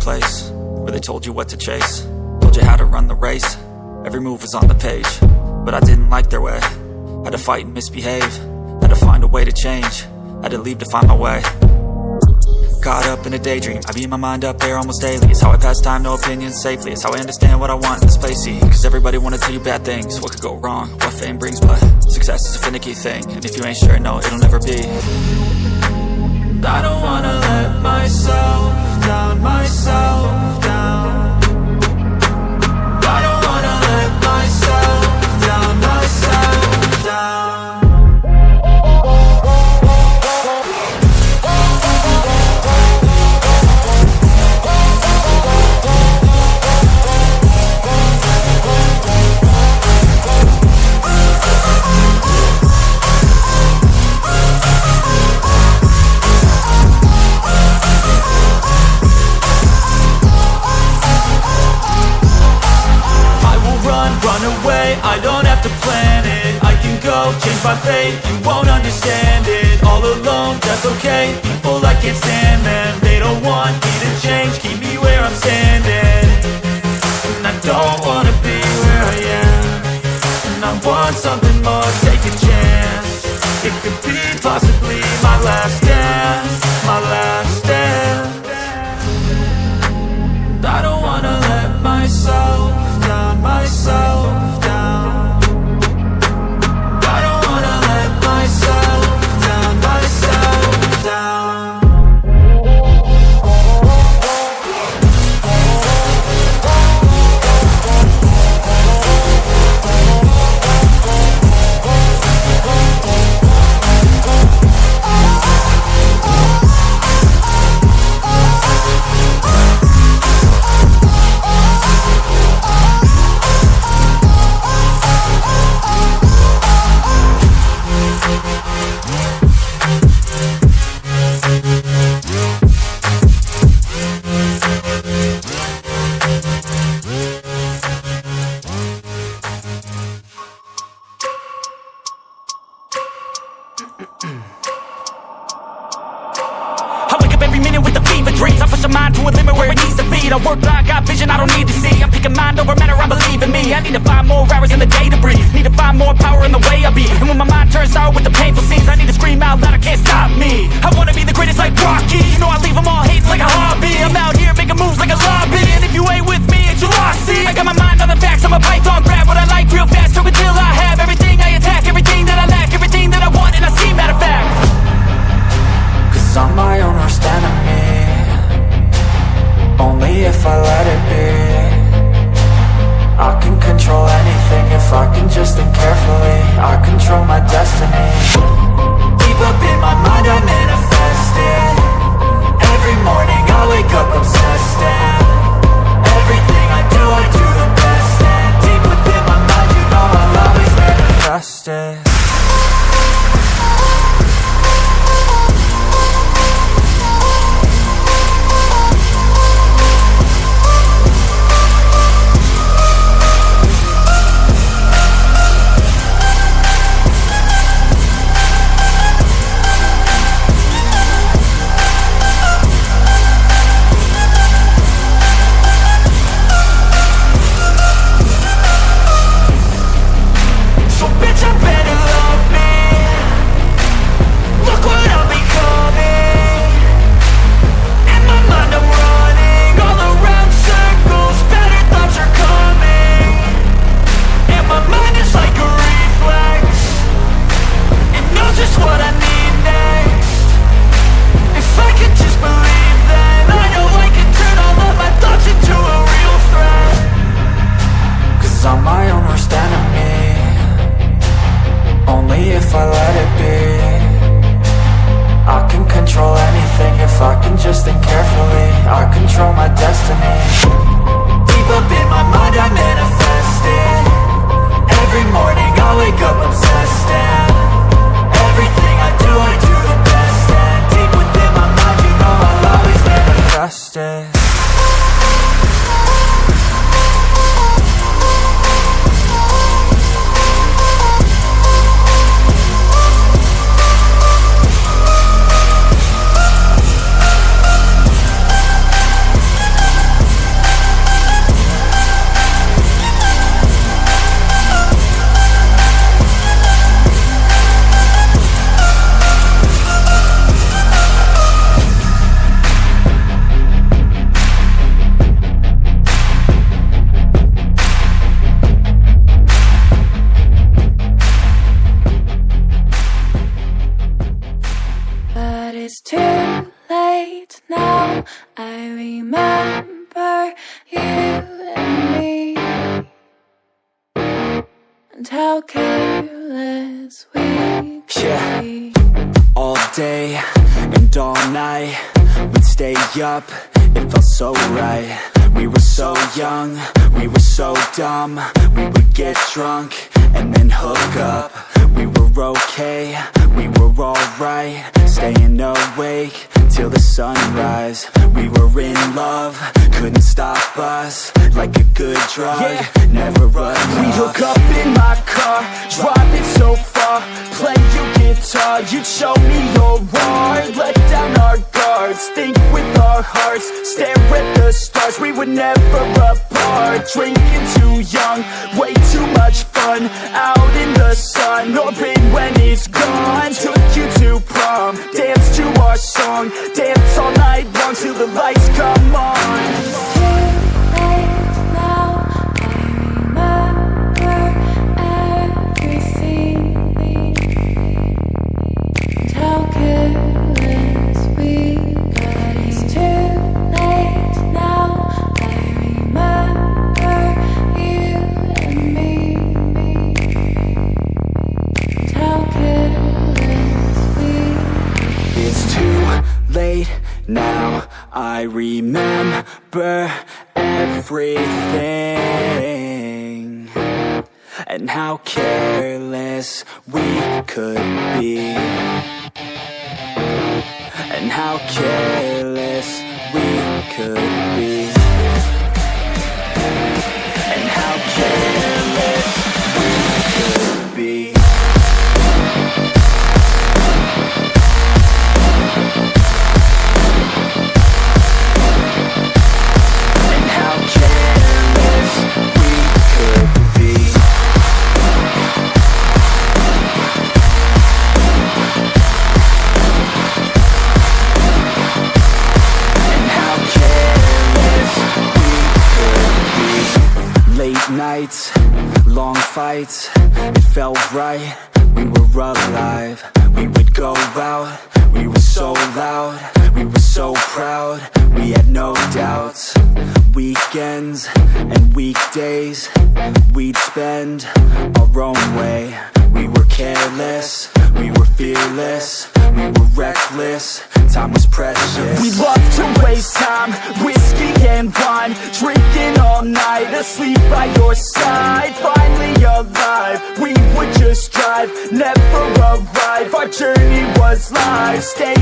place where they told you what to chase, told you how to run the race. Every move was on the page, but I didn't like their way. Had to fight and misbehave, had to find a way to change, had to leave to find my way. Caught up in a daydream, I beat my mind up there almost daily. It's how I pass time, no opinions safely. It's how I understand what I want in this place, see. Cause everybody wanna tell you bad things, what could go wrong, what fame brings. But success is a finicky thing, and if you ain't sure, no, it'll never be. I don't wanna let myself down, myself down. I don't wanna let myself down, myself down. Run away, I don't have to plan it. I can go, change my fate, you won't understand it. All alone, that's okay, people I can't stand them. They don't want me to change, keep me where I'm standing. And I don't wanna be where I am, and I want something more, take a chance. It could be possibly my last dance, my last dance. I don't wanna let myself down, myself down. I don't wanna let myself down, myself down. I wake up every minute with the fever dreams. I push my mind to a limit where it needs to be. I work blind, got vision I don't need to see. I'm picking mind over matter, I believe in me. I need to find more hours in the day to breathe. Need to find more power in the way I be. And when my mind turns sour with the painful scenes, I need to scream out loud, I can't stop me. I wanna be the greatest like Rocky. You know I leave them all hating like a hobby. I'm out here making moves like a lobby. And if you ain't with me, it's your loss, see. I got my mind on the facts, I'm a python, grab what I like real fast. Choke until I have everything I attack, everything that I lack, everything that I want, and I see, matter of fact. Cause I'm my own worst enemy, only if I let it be. I can control anything if I can just think carefully. I control my destiny. Deep up in my mind I manifest it. Every morning I wake up obsessed, and everything I do the best. And deep within my mind you know I'll always manifest it. It's too late now, I remember you and me, and how careless we could be. All day and all night, we'd stay up, it felt so right. We were so young, we were so dumb. We would get drunk and then hook up. We were okay, we were alright, staying awake till the sunrise. We were in love, couldn't stop us, like a good drug, never enough. We hook up in my car, driving so far, play your guitar, you'd show me your art. Let down our guards, think with our hearts, stare at the stars, we were never apart. Drinking too young, way too much fun, out in the sun, or in when it's gone. Took you to prom, dance to our song, dance all night long till the lights come on. Late now, I remember everything, and how careless we could be, and how careless we could be, and how careless we could be. Nights, long fights, it felt right, we were alive. We would go out, we were so loud, we were so proud, we had no doubts. Weekends and weekdays, we'd spend our own way. We were careless, we were fearless, we were reckless, time was precious. We loved to waste time, whiskey and wine, drinking all night, asleep by your side. Finally alive, we would just drive, never arrive. Our journey was live, stay